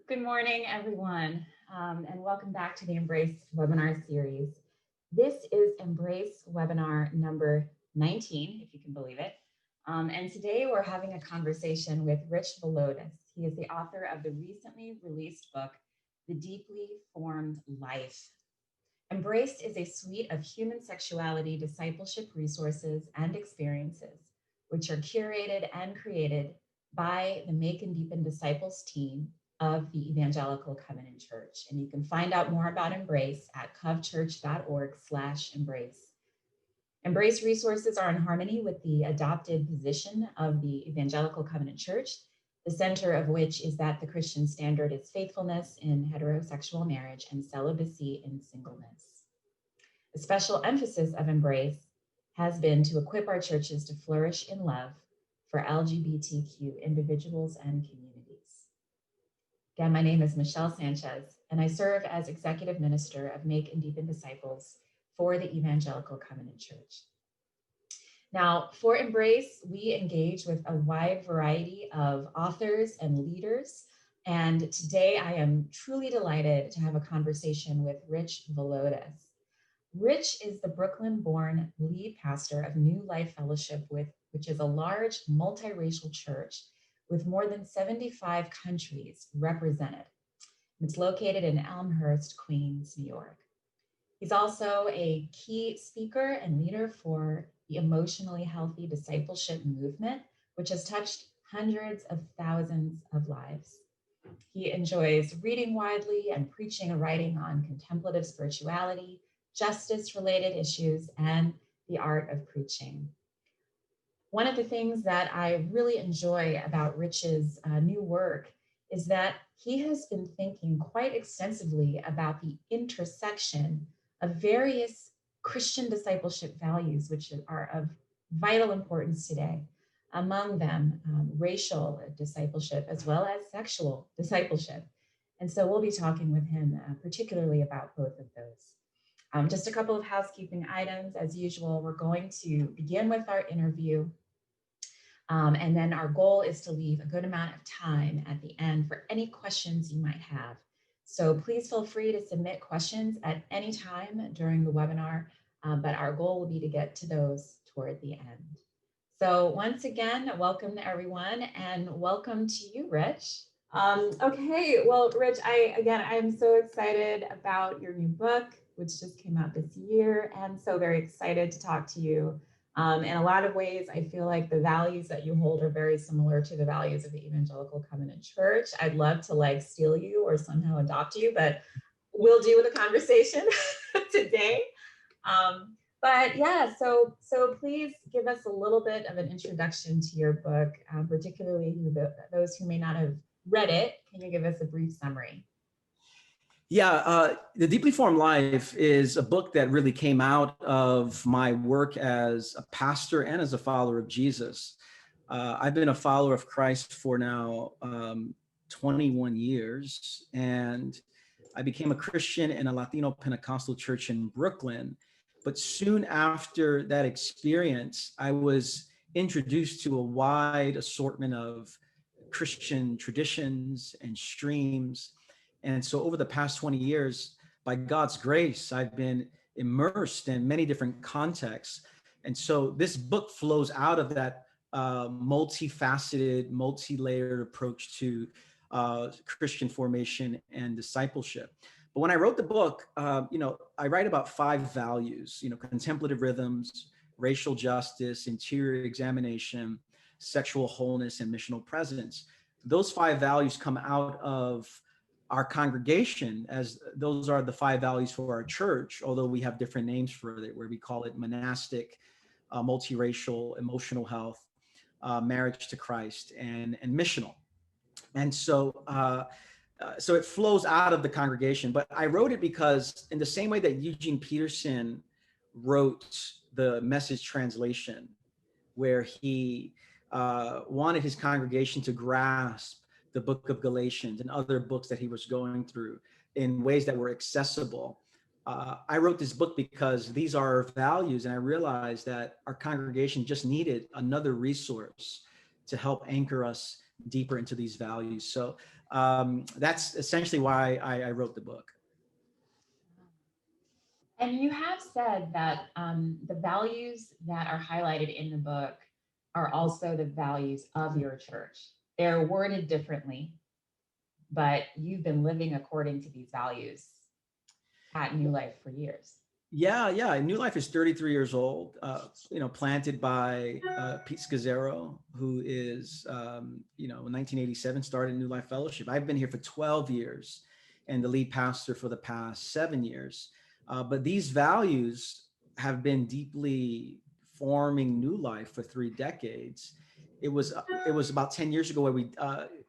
Good morning, everyone, and welcome back to the Embrace webinar series. This is Embrace webinar number 19, if you can believe it. And today we're having a conversation with Rich Villodas. He is the author of the recently released book, The Deeply Formed Life. Embrace is a suite of human sexuality discipleship resources and experiences, which are curated and created by the Make and Deepen Disciples team of the Evangelical Covenant Church. And you can find out more about Embrace at covchurch.org/embrace. Embrace resources are in harmony with the adopted position of the Evangelical Covenant Church, the center of which is that the Christian standard is faithfulness in heterosexual marriage and celibacy in singleness. A special emphasis of Embrace has been to equip our churches to flourish in love for LGBTQ individuals and communities. Again, my name is Michelle Sanchez, and I serve as Executive Minister of Make and Deepen Disciples for the Evangelical Covenant Church. Now, for Embrace, we engage with a wide variety of authors and leaders, and today I am truly delighted to have a conversation with Rich Villodas. Rich is the Brooklyn-born lead pastor of New Life Fellowship, which is a large multiracial church with more than 75 countries represented. It's located in Elmhurst, Queens, New York. He's also a key speaker and leader for the emotionally healthy discipleship movement, which has touched hundreds of thousands of lives. He enjoys reading widely and preaching and writing on contemplative spirituality, justice-related issues, and the art of preaching. One of the things that I really enjoy about Rich's new work is that he has been thinking quite extensively about the intersection of various Christian discipleship values, which are of vital importance today. Among them, racial discipleship, as well as sexual discipleship. And so we'll be talking with him particularly about both of those. Just a couple of housekeeping items. As usual, we're going to begin with our interview. And then our goal is to leave a good amount of time at the end for any questions you might have. So please feel free to submit questions at any time during the webinar, but our goal will be to get to those toward the end. So once again, welcome to everyone and welcome to you, Rich. Okay, well, Rich, I'm so excited about your new book, which just came out this year, and so very excited to talk to you. In a lot of ways, I feel like the values that you hold are very similar to the values of the Evangelical Covenant Church. I'd love to steal you or somehow adopt you, but we'll do the conversation today. But yeah, so please give us a little bit of an introduction to your book, particularly those who may not have read it. Can you give us a brief summary? Yeah, The Deeply Formed Life is a book that really came out of my work as a pastor and as a follower of Jesus. I've been a follower of Christ for now 21 years, and I became a Christian in a Latino Pentecostal church in Brooklyn. But soon after that experience, I was introduced to a wide assortment of Christian traditions and streams. And so over the past 20 years, by God's grace, I've been immersed in many different contexts. And so this book flows out of that multifaceted, multi-layered approach to Christian formation and discipleship. But when I wrote the book, I write about 5 values, contemplative rhythms, racial justice, interior examination, sexual wholeness, and missional presence. Those 5 values come out of our congregation, as those are the 5 values for our church, although we have different names for it, where we call it monastic, multiracial, emotional health, marriage to Christ, and missional. And so it flows out of the congregation. But I wrote it because in the same way that Eugene Peterson wrote the Message translation, where he wanted his congregation to grasp the book of Galatians and other books that he was going through in ways that were accessible. I wrote this book because these are our values, and I realized that our congregation just needed another resource to help anchor us deeper into these values. So That's essentially why I wrote the book. And you have said that the values that are highlighted in the book are also the values of your church. They're worded differently, but you've been living according to these values at New Life for years. Yeah. New Life is 33 years old, planted by Pete Scazzaro, who is, in 1987 started New Life Fellowship. I've been here for 12 years and the lead pastor for the past 7 years. But these values have been deeply forming New Life for 3 decades. It was about 10 years ago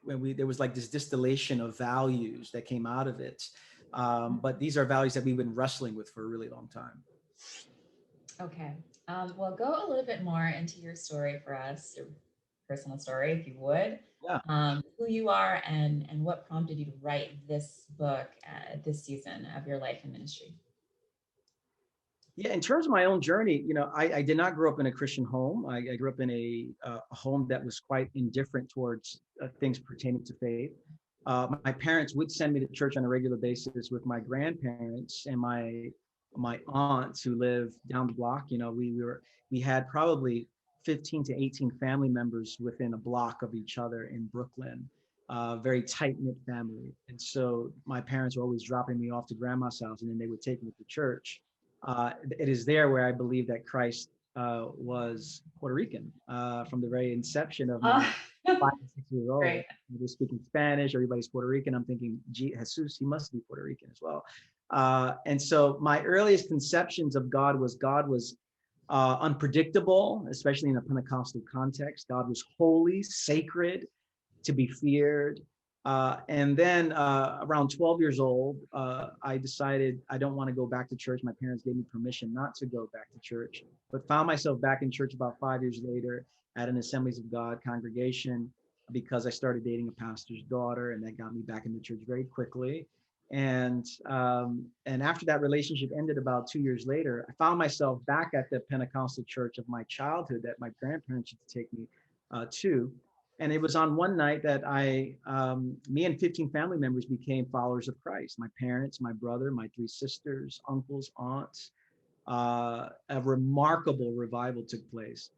when there was like this distillation of values that came out of it. But these are values that we've been wrestling with for a really long time. Okay. Well, go a little bit more into your story for us, your personal story, if you would. Yeah. Who you are and what prompted you to write this book this season of your life and ministry. Yeah, in terms of my own journey, I did not grow up in a Christian home. I grew up in a home that was quite indifferent towards things pertaining to faith. My parents would send me to church on a regular basis with my grandparents and my aunts who lived down the block. We had probably 15 to 18 family members within a block of each other in Brooklyn. Very tight knit family, and so my parents were always dropping me off to grandma's house, and then they would take me to church. It is there where I believe that Christ was Puerto Rican from the very inception of my 5 or 6 years old. Great. They're speaking Spanish, everybody's Puerto Rican. I'm thinking, gee, Jesus, he must be Puerto Rican as well. And so my earliest conceptions of God was unpredictable, especially in a Pentecostal context. God was holy, sacred, to be feared. And then around 12 years old, I decided I don't want to go back to church. My parents gave me permission not to go back to church, but found myself back in church about 5 years later at an Assemblies of God congregation because I started dating a pastor's daughter, and that got me back in the church very quickly. And after that relationship ended about 2 years later, I found myself back at the Pentecostal church of my childhood that my grandparents used to take me to. And it was on one night that me and 15 family members became followers of Christ. My parents, my brother, my 3 sisters, uncles, aunts. A remarkable revival took place.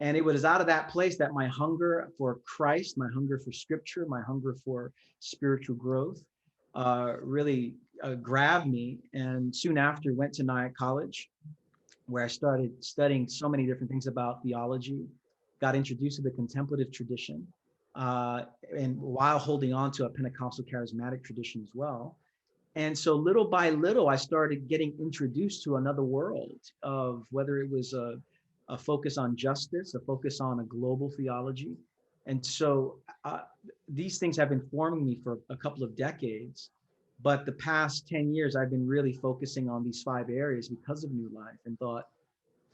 And it was out of that place that my hunger for Christ, my hunger for scripture, my hunger for spiritual growth really grabbed me. And soon after went to Nyack College, where I started studying so many different things about theology, got introduced to the contemplative tradition, and while holding on to a Pentecostal charismatic tradition as well. And so little by little, I started getting introduced to another world of whether it was a focus on justice, a focus on a global theology. And so these things have been forming me for a couple of decades. But the past 10 years, I've been really focusing on these 5 areas because of New Life, and thought,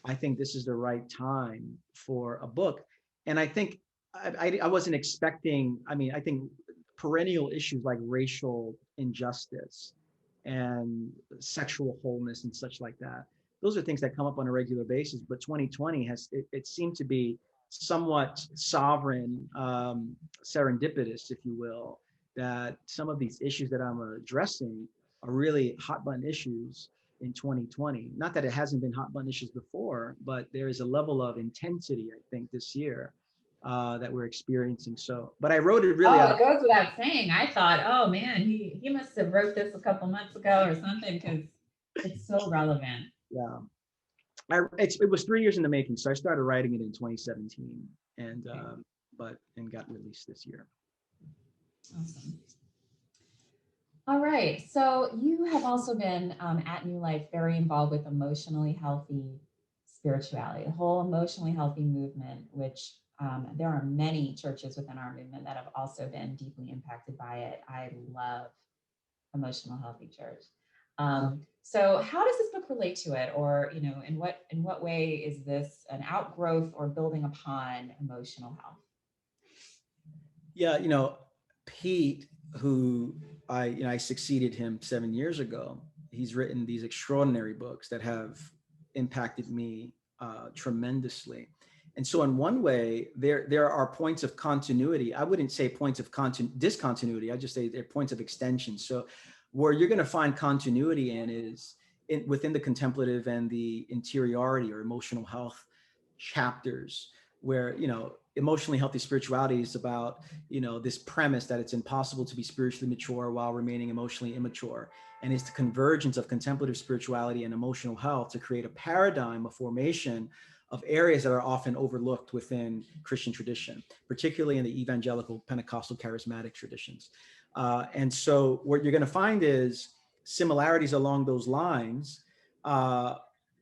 I think this is the right time for a book. And I think I wasn't expecting, I think perennial issues like racial injustice and sexual wholeness and such like that, those are things that come up on a regular basis. But 2020 it seemed to be somewhat sovereign, serendipitous, if you will, that some of these issues that I'm addressing are really hot button issues in 2020. Not that it hasn't been hot button issues before, but there is a level of intensity, I think, this year that we're experiencing. So, but I wrote it really. It goes without saying. I thought, oh man, he must have wrote this a couple months ago or something, because it's so relevant. Yeah, it was 3 years in the making. So I started writing it in 2017, and and got released this year. Awesome. All right. So you have also been at New Life very involved with emotionally healthy spirituality, the whole emotionally healthy movement, which there are many churches within our movement that have also been deeply impacted by it. I love Emotional Healthy Church. So how does this book relate to it? Or, in what way is this an outgrowth or building upon emotional health? Yeah, Pete, who I succeeded him 7 years ago. He's written these extraordinary books that have impacted me tremendously. And so in one way, there are points of continuity. I wouldn't say points of discontinuity. I just say they're points of extension. So where you're going to find continuity in is within the contemplative and the interiority or emotional health chapters, where, emotionally healthy spirituality is about, this premise that it's impossible to be spiritually mature while remaining emotionally immature. And it's the convergence of contemplative spirituality and emotional health to create a paradigm of formation of areas that are often overlooked within Christian tradition, particularly in the evangelical Pentecostal charismatic traditions. And so what you're going to find is similarities along those lines,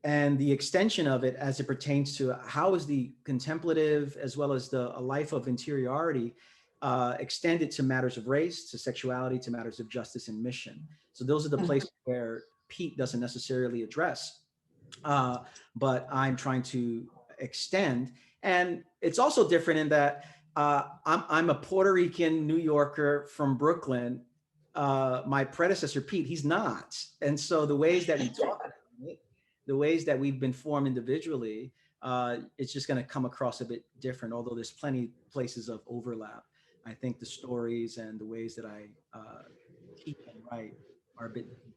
and the extension of it as it pertains to how is the contemplative as well as a life of interiority extended to matters of race, to sexuality, to matters of justice and mission. So those are the places where Pete doesn't necessarily address, but I'm trying to extend. And it's also different in that I'm a Puerto Rican New Yorker from Brooklyn. My predecessor, Pete, he's not. And so the ways that we talk about it, the ways that we've been formed individually, it's just going to come across a bit different, although there's plenty places of overlap. I think the stories and the ways that I teach and write are a bit different.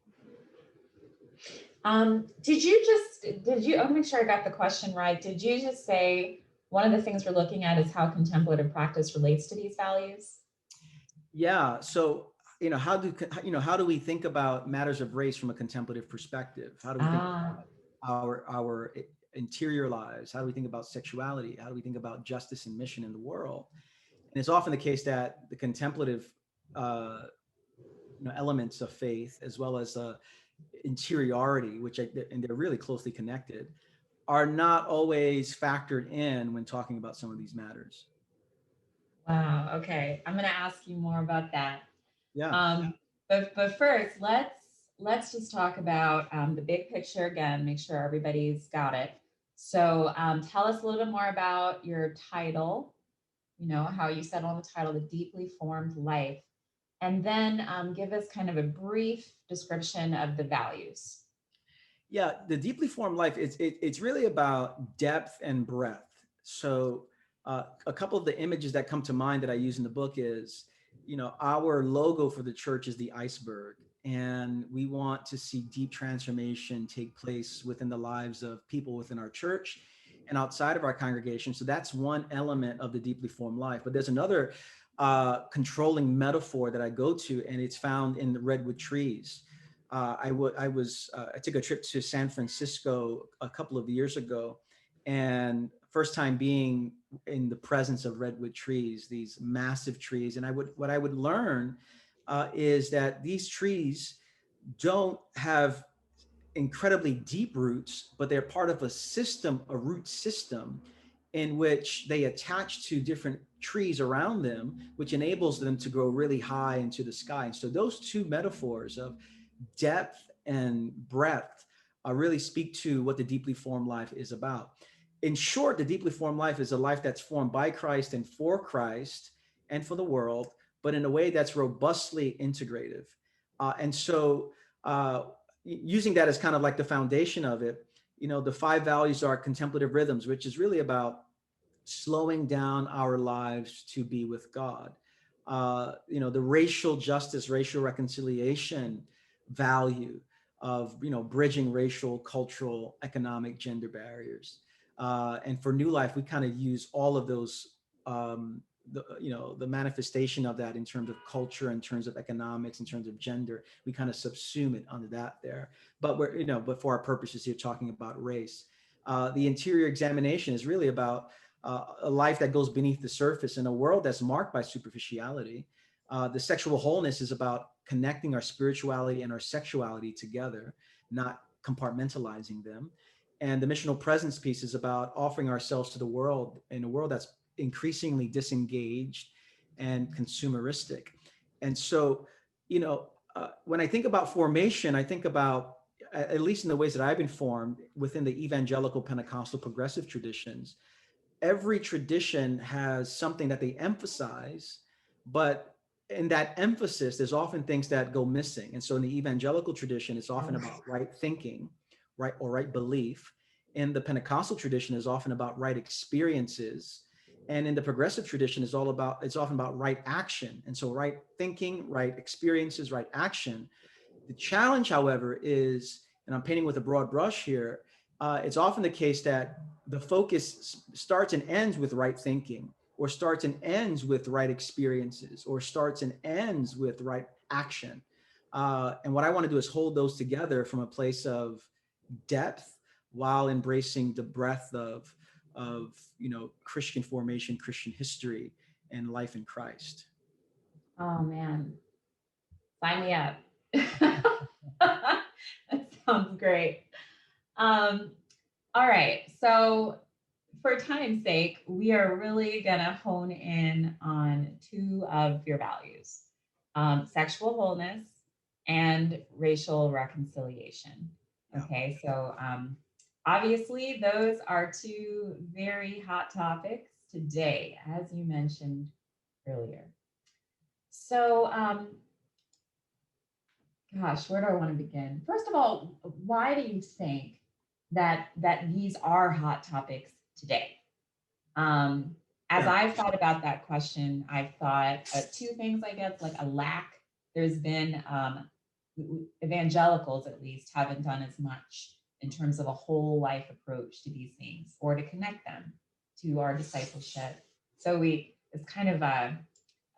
I want to make sure I got the question right. Did you just say one of the things we're looking at is how contemplative practice relates to these values? Yeah. So, how do we think about matters of race from a contemplative perspective? How do we think about our interior lives? How do we think about sexuality? How do we think about justice and mission in the world? And it's often the case that the contemplative elements of faith, as well as interiority, and they're really closely connected, are not always factored in when talking about some of these matters. Wow. Okay. I'm going to ask you more about that. Yeah. But first, let's just talk about the big picture again. Make sure everybody's got it. So tell us a little bit more about your title. How you settled on the title, The Deeply Formed Life, and then give us kind of a brief description of the values. Yeah, the deeply formed life, it's really about depth and breadth. So a couple of the images that come to mind that I use in the book is, our logo for the church is the iceberg, and we want to see deep transformation take place within the lives of people within our church and outside of our congregation. So that's one element of the deeply formed life. But there's another controlling metaphor that I go to, and it's found in the redwood trees. I took a trip to San Francisco a couple of years ago, and first time being in the presence of redwood trees, these massive trees. And what I would learn is that these trees don't have incredibly deep roots, but they're part of a root system in which they attach to different trees around them, which enables them to grow really high into the sky. And so those two metaphors of depth and breadth really speak to what the deeply formed life is about. In short, the deeply formed life is a life that's formed by Christ and for Christ and for the world, but in a way that's robustly integrative. And so using that as kind of like the foundation of it, the 5 values are contemplative rhythms, which is really about slowing down our lives to be with God. The racial justice, racial reconciliation value of, bridging racial, cultural, economic, gender barriers. And for New Life, we kind of use all of those, the manifestation of that in terms of culture, in terms of economics, in terms of gender. We kind of subsume it under that there. But but for our purposes here, talking about race. The interior examination is really about a life that goes beneath the surface in a world that's marked by superficiality. The sexual wholeness is about connecting our spirituality and our sexuality together, not compartmentalizing them. And the missional presence piece is about offering ourselves to the world in a world that's increasingly disengaged and consumeristic. And so, when I think about formation, I think about, at least in the ways that I've been formed within the evangelical Pentecostal progressive traditions, every tradition has something that they emphasize, but in that emphasis, there's often things that go missing. And so in the evangelical tradition, it's often about right thinking, right belief. in the Pentecostal tradition is often about right experiences. And in the progressive tradition it's often about right action. And so right thinking, right experiences, right action. The challenge, however, is, and I'm painting with a broad brush here, it's often the case that the focus starts and ends with right thinking, or starts and ends with right experiences, or starts and ends with right action. And what I want to do is hold those together from a place of depth while embracing the breadth of Christian formation, Christian history, and life in Christ. Oh man, sign me up. That sounds great. Um, all right, so for time's sake, we are really gonna hone in on two of your values, sexual wholeness and racial reconciliation. Yeah. Okay, so obviously those are two very hot topics today, as you mentioned earlier. So, gosh, where do I want to begin? First of all, why do you think that these are hot topics today? As Yeah. I've thought about that question, I've thought two things, I guess, like a lack. There's been evangelicals, at least, haven't done as much in terms of a whole life approach to these things or to connect them to our discipleship. So it's kind of a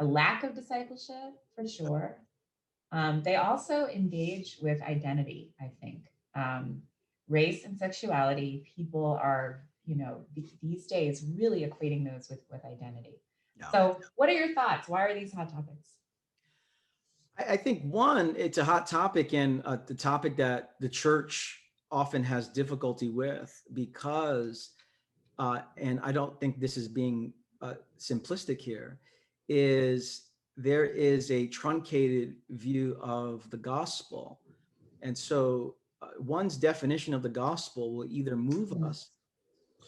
lack of discipleship for sure. They also engage with identity, I think. Race and sexuality, people are, these days really equating those with identity. Yeah. So, what are your thoughts? Why are these hot topics? I think one, it's a hot topic, and the topic that the church often has difficulty with because, and I don't think this is being simplistic here, is there is a truncated view of the gospel. And so one's definition of the gospel will either move us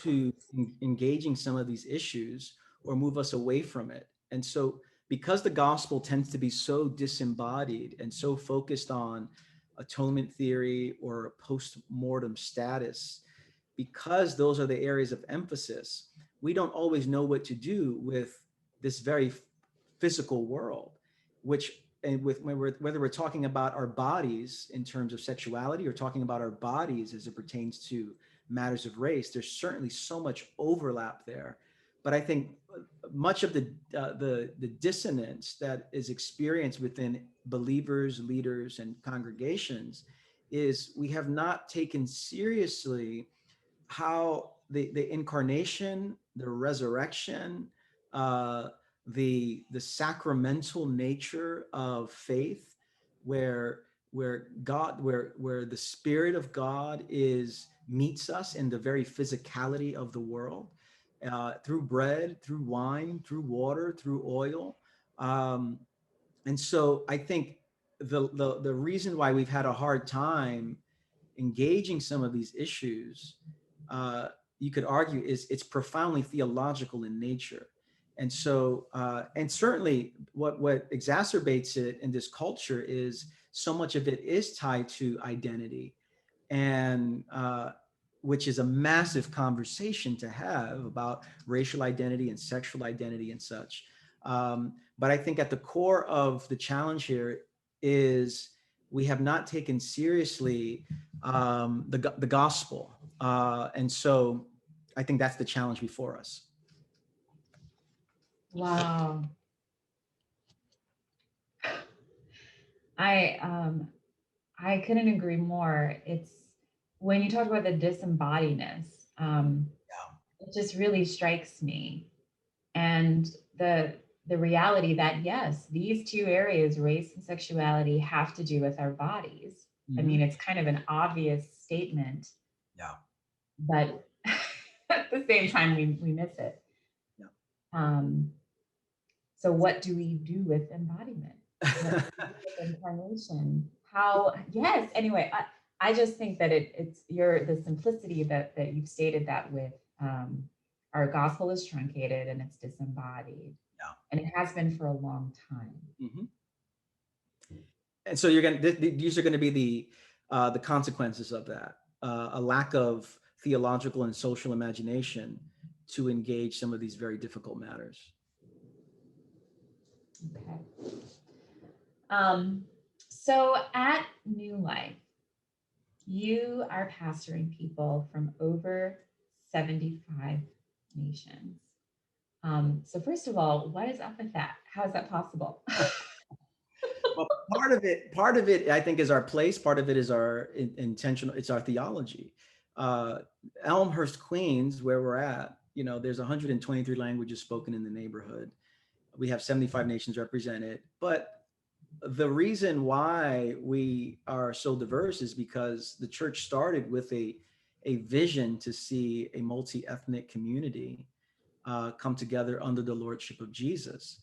to engaging some of these issues or move us away from it. And so, because the gospel tends to be so disembodied and so focused on atonement theory or post-mortem status, because those are the areas of emphasis, we don't always know what to do with this very physical world, which, and whether we're talking about our bodies in terms of sexuality or talking about our bodies as it pertains to matters of race, there's certainly so much overlap there. But I think much of the dissonance that is experienced within believers, leaders, and congregations is we have not taken seriously how the incarnation, the resurrection, the sacramental nature of faith, where God, where the Spirit of God meets us in the very physicality of the world, through bread, through wine, through water, through oil. And so I think the reason why we've had a hard time engaging some of these issues, you could argue, is it's profoundly theological in nature. And so, and certainly what exacerbates it in this culture is so much of it is tied to identity, and which is a massive conversation to have about racial identity and sexual identity and such. But I think at the core of the challenge here is we have not taken seriously the gospel. And so I think that's the challenge before us. Wow. I couldn't agree more. It's when you talk about the disembodiedness, it just really strikes me. And the reality that yes, these two areas, race and sexuality, have to do with our bodies. I mean, it's kind of an obvious statement. Yeah. But at the same time, we miss it. Yeah. So what do we do with embodiment? What do we do with incarnation? How, yes, anyway, I just think that it's the simplicity that you've stated that with, our gospel is truncated and it's disembodied. Yeah. And it has been for a long time. Mm-hmm. And so these are going to be the consequences of that. A lack of theological and social imagination to engage some of these very difficult matters. Okay. So at New Life, you are pastoring people from over 75 nations. So first of all, what is up with that? How is that possible? Well, part of it, I think, is our place. Part of it is our intentional. It's our theology. Elmhurst, Queens, where we're at, there's 123 languages spoken in the neighborhood. We have 75 nations represented. But the reason why we are so diverse is because the church started with a vision to see a multi-ethnic community come together under the lordship of Jesus.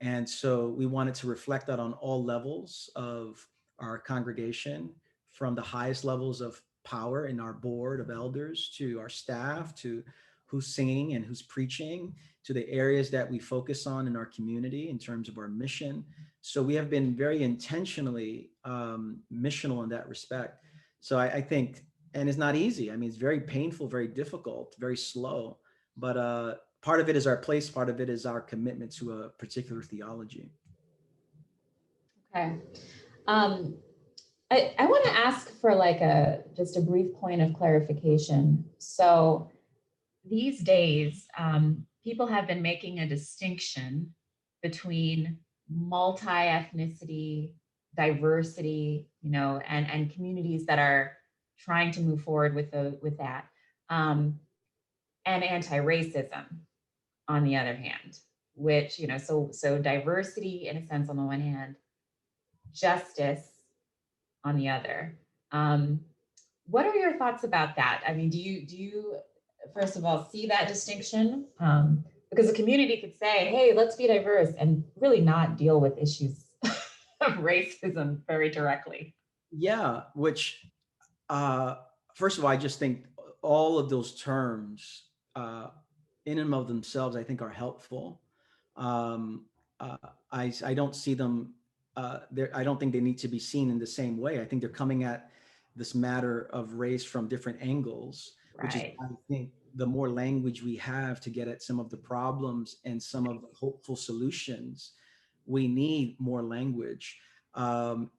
And so we wanted to reflect that on all levels of our congregation, from the highest levels of power in our board of elders to our staff, to who's singing and who's preaching, to the areas that we focus on in our community in terms of our mission. So we have been very intentionally missional in that respect. So I think, and it's not easy. I mean, it's very painful, very difficult, very slow, but part of it is our place, part of it is our commitment to a particular theology. Okay. Um, I want to ask for just a brief point of clarification. So these days, people have been making a distinction between multi-ethnicity, diversity, and communities that are trying to move forward with that, and anti-racism on the other hand, which, so diversity in a sense on the one hand, justice on the other. What are your thoughts about that? I mean, do you first of all see that distinction? Because the community could say, hey, let's be diverse and really not deal with issues of racism very directly. Yeah, which first of all, I just think all of those terms in and of themselves, I think, are helpful. Um, uh, I don't see them. I don't think they need to be seen in the same way. I think they're coming at this matter of race from different angles, which is, Right. I think, the more language we have to get at some of the problems and some of the hopeful solutions, we need more language. Um,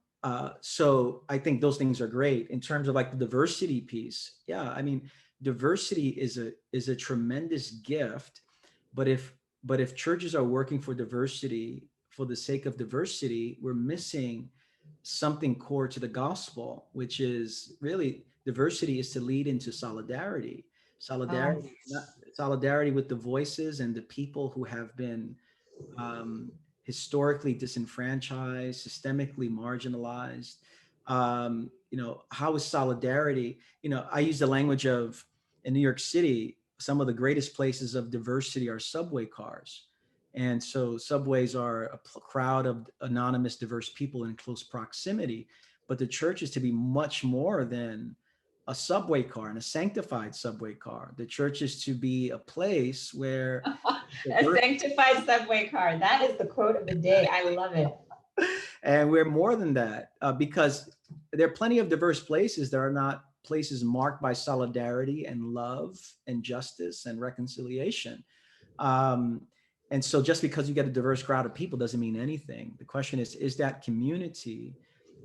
so I think those things are great in terms of like the diversity piece. Yeah, I mean, diversity is a tremendous gift, but if churches are working for diversity for the sake of diversity, we're missing something core to the gospel, which is really diversity is to lead into solidarity. Oh, Solidarity with the voices and the people who have been um, historically disenfranchised, systemically marginalized. How is solidarity? I use the language of, in New York City, some of the greatest places of diversity are subway cars. And so subways are a crowd of anonymous, diverse people in close proximity. But the church is to be much more than a subway car and a sanctified subway car. The church is to be a place where a sanctified subway car. That is the quote of the day. I love it. and we're more than that because there are plenty of diverse places that are not places marked by solidarity and love and justice and reconciliation. Um, and so just because you get a diverse crowd of people doesn't mean anything. The question is that community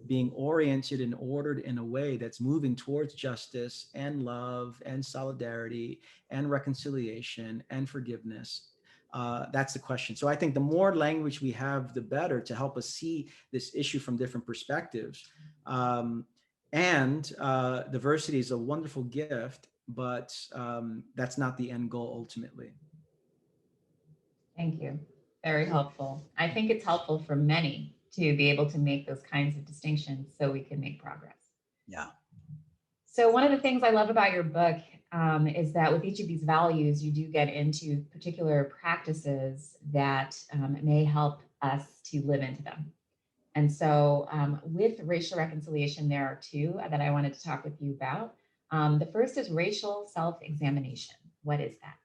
being oriented and ordered in a way that's moving towards justice and love and solidarity and reconciliation and forgiveness? That's the question. So I think the more language we have, the better to help us see this issue from different perspectives. And diversity is a wonderful gift, but that's not the end goal ultimately. Thank you. Very helpful. I think it's helpful for many to be able to make those kinds of distinctions so we can make progress. Yeah. So one of the things I love about your book is that with each of these values, you do get into particular practices that may help us to live into them. And so with racial reconciliation, there are two that I wanted to talk with you about. The first is racial self-examination. What is that?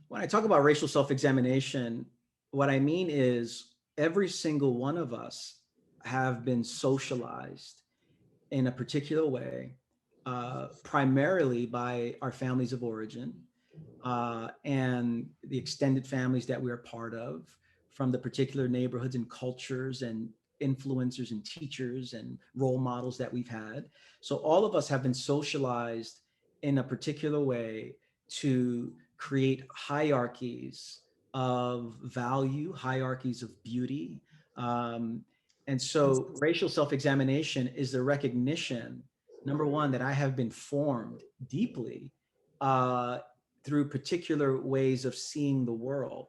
When I talk about racial self-examination, what I mean is every single one of us have been socialized in a particular way primarily by our families of origin, and the extended families that we are part of, from the particular neighborhoods and cultures and influencers and teachers and role models that we've had. So all of us have been socialized in a particular way to create hierarchies of value, hierarchies of beauty. Um, and so racial self-examination is the recognition, number one, that I have been formed deeply uh, through particular ways of seeing the world.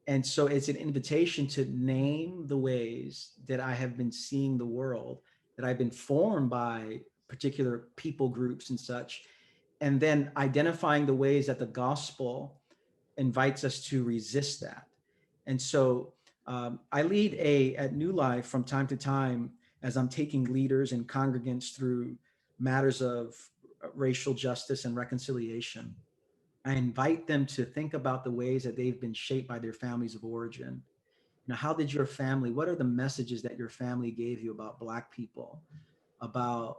And so it's an invitation to name the ways that I have been seeing the world, that I've been formed by particular people groups and such, and then identifying the ways that the gospel invites us to resist that. And so I lead at New Life from time to time as I'm taking leaders and congregants through matters of racial justice and reconciliation. I invite them to think about the ways that they've been shaped by their families of origin. You know, how did your family, what are the messages that your family gave you about Black people, about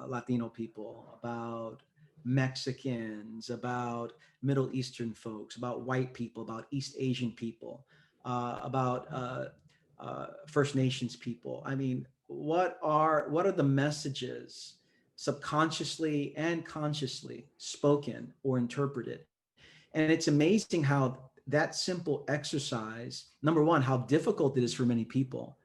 Latino people, about Mexicans, about Middle Eastern folks, about white people, about East Asian people, about First Nations people? I mean, what are the messages subconsciously and consciously spoken or interpreted? And it's amazing how that simple exercise, number one, how difficult it is for many people,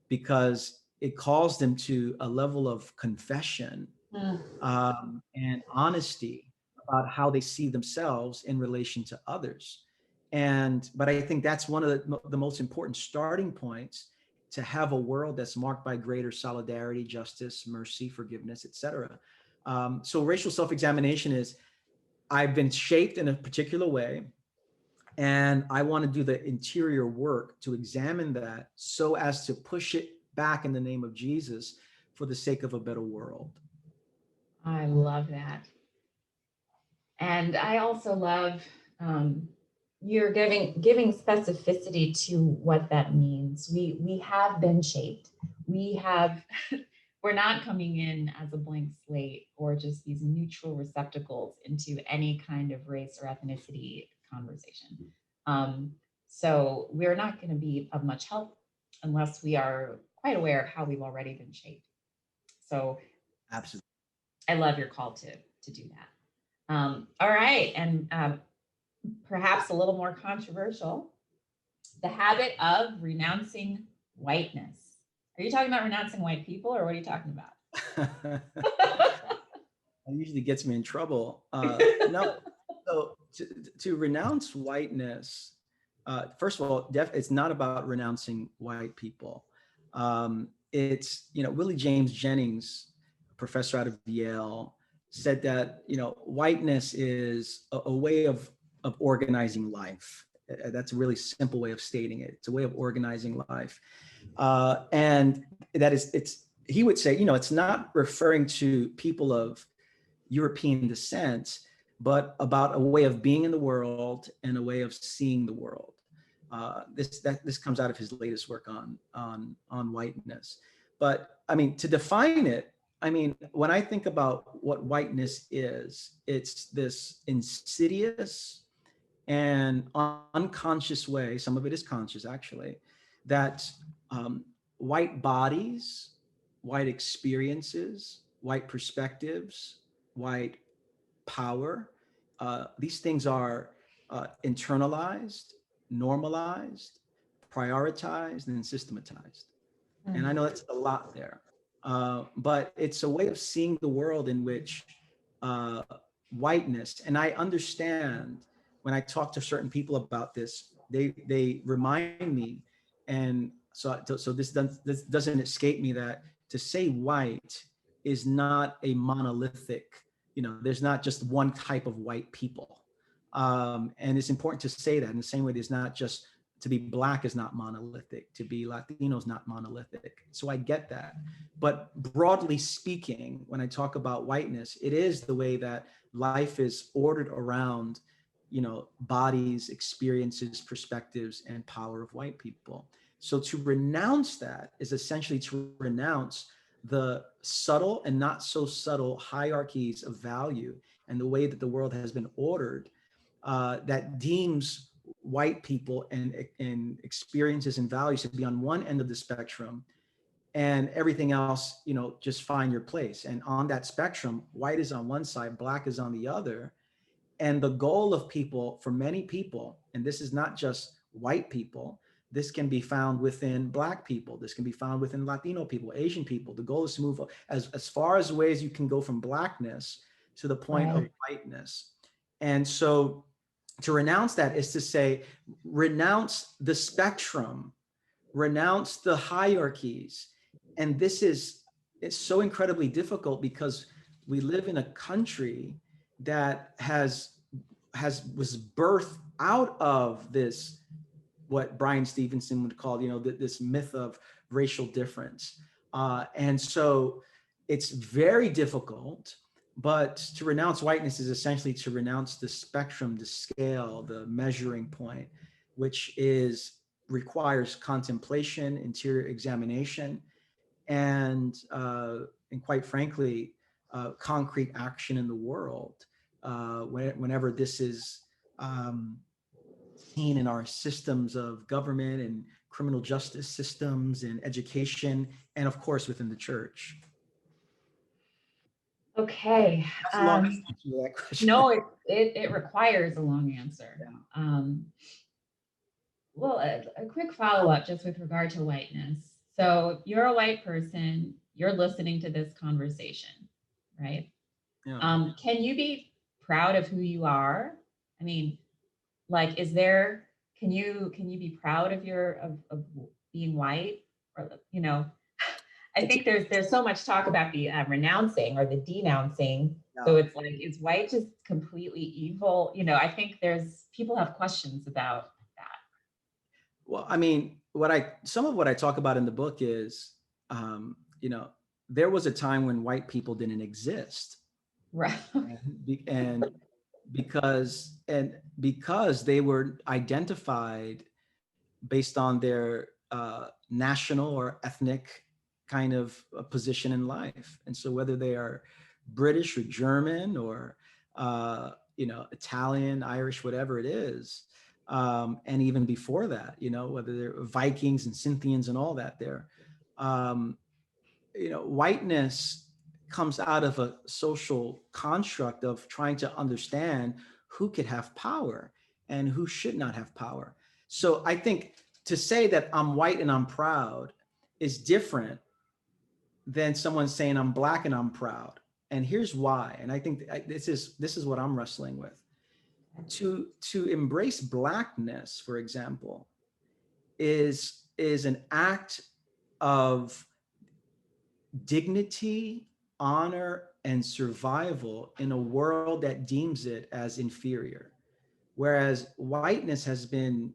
because it calls them to a level of confession and honesty about how they see themselves in relation to others. But I think that's one of the most important starting points to have a world that's marked by greater solidarity, justice, mercy, forgiveness, etc. So racial self-examination is, I've been shaped in a particular way, and I want to do the interior work to examine that so as to push it back in the name of Jesus for the sake of a better world. I love that. And I also love you're giving specificity to what that means. We have been shaped. We have we're not coming in as a blank slate or just these neutral receptacles into any kind of race or ethnicity conversation. Um, so we're not going to be of much help unless we are quite aware of how we've already been shaped. So Absolutely. I love your call to do that. All right, and perhaps a little more controversial, the habit of renouncing whiteness. Are you talking about renouncing white people, or what are you talking about? It usually gets me in trouble. No, so to renounce whiteness, first of all, it's not about renouncing white people. It's, Willie James Jennings, professor out of Yale, said that, whiteness is a way of organizing life. That's a really simple way of stating it. It's a way of organizing life. And that is, he would say, it's not referring to people of European descent, but about a way of being in the world and a way of seeing the world. This comes out of his latest work on whiteness. But I mean, to define it, I mean, when I think about what whiteness is, it's this insidious and unconscious way, some of it is conscious actually, that white bodies, white experiences, white perspectives, white power, these things are internalized, normalized, prioritized, and systematized. And I know that's a lot there, but it's a way of seeing the world in which uh, whiteness, and I understand when I talk to certain people about this, they remind me, and so this doesn't escape me, that to say white is not a monolithic, there's not just one type of white people. And it's important to say that in the same way there's not just, to be Black is not monolithic, to be Latino is not monolithic. So I get that. But broadly speaking, when I talk about whiteness, it is the way that life is ordered around, bodies, experiences, perspectives, and power of white people. So to renounce that is essentially to renounce the subtle and not so subtle hierarchies of value and the way that the world has been ordered, that deems white people and experiences and values to be on one end of the spectrum, and everything else, just find your place. And on that spectrum, white is on one side, black is on the other. And the goal of people, for many people, and this is not just white people, this can be found within black people, this can be found within Latino people, Asian people. The goal is to move as far as ways you can go from blackness to the point of Right. whiteness. And so to renounce that is to say, renounce the spectrum, renounce the hierarchies. And it's so incredibly difficult because we live in a country that was birthed out of this, what Brian Stevenson would call, this myth of racial difference. And so it's very difficult, but to renounce whiteness is essentially to renounce the spectrum, the scale, the measuring point, which requires contemplation, interior examination, and quite frankly, concrete action in the world. Whenever this is seen in our systems of government and criminal justice systems and education, and of course within the church. Okay. That's a long answer to that question. No, it requires a long answer. Yeah. Well, a quick follow-up just with regard to whiteness. So you're a white person, you're listening to this conversation, right? Yeah. Can you be proud of who you are? I mean, like, can you be proud of of being white? Or, I think there's so much talk about the renouncing or the denouncing. Yeah. So it's like, is white just completely evil? I think people have questions about that. Well, I mean, some of what I talk about in the book is, there was a time when white people didn't exist, Right. and because they were identified based on their national or ethnic kind of position in life. And so whether they are British or German or Italian, Irish, whatever it is, and even before that, whether they're Vikings and Scythians and all that, um, whiteness comes out of a social construct of trying to understand who could have power and who should not have power. So I think to say that I'm white and I'm proud is different than someone saying I'm black and I'm proud. And here's why. And I think this is what I'm wrestling with. To embrace blackness, for example, is an act of dignity, honor, and survival in a world that deems it as inferior. Whereas whiteness has been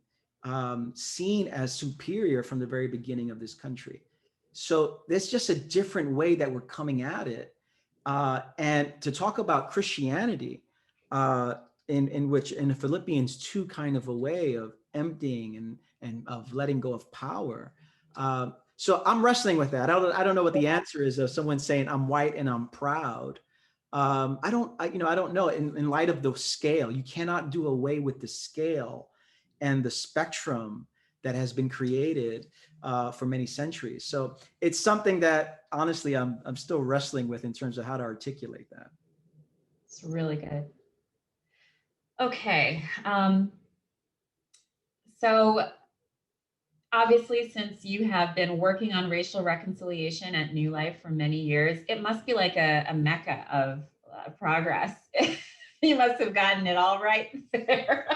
seen as superior from the very beginning of this country. So there's just a different way that we're coming at it. And to talk about Christianity, in Philippians 2 kind of a way of emptying and of letting go of power. So I'm wrestling with that. I don't know what the answer is of someone saying I'm white and I'm proud. I don't know. In light of the scale, you cannot do away with the scale and the spectrum that has been created for many centuries. So it's something that honestly I'm still wrestling with in terms of how to articulate that. It's really good. Okay. So obviously, since you have been working on racial reconciliation at New Life for many years, it must be like a mecca of progress. You must have gotten it all right there.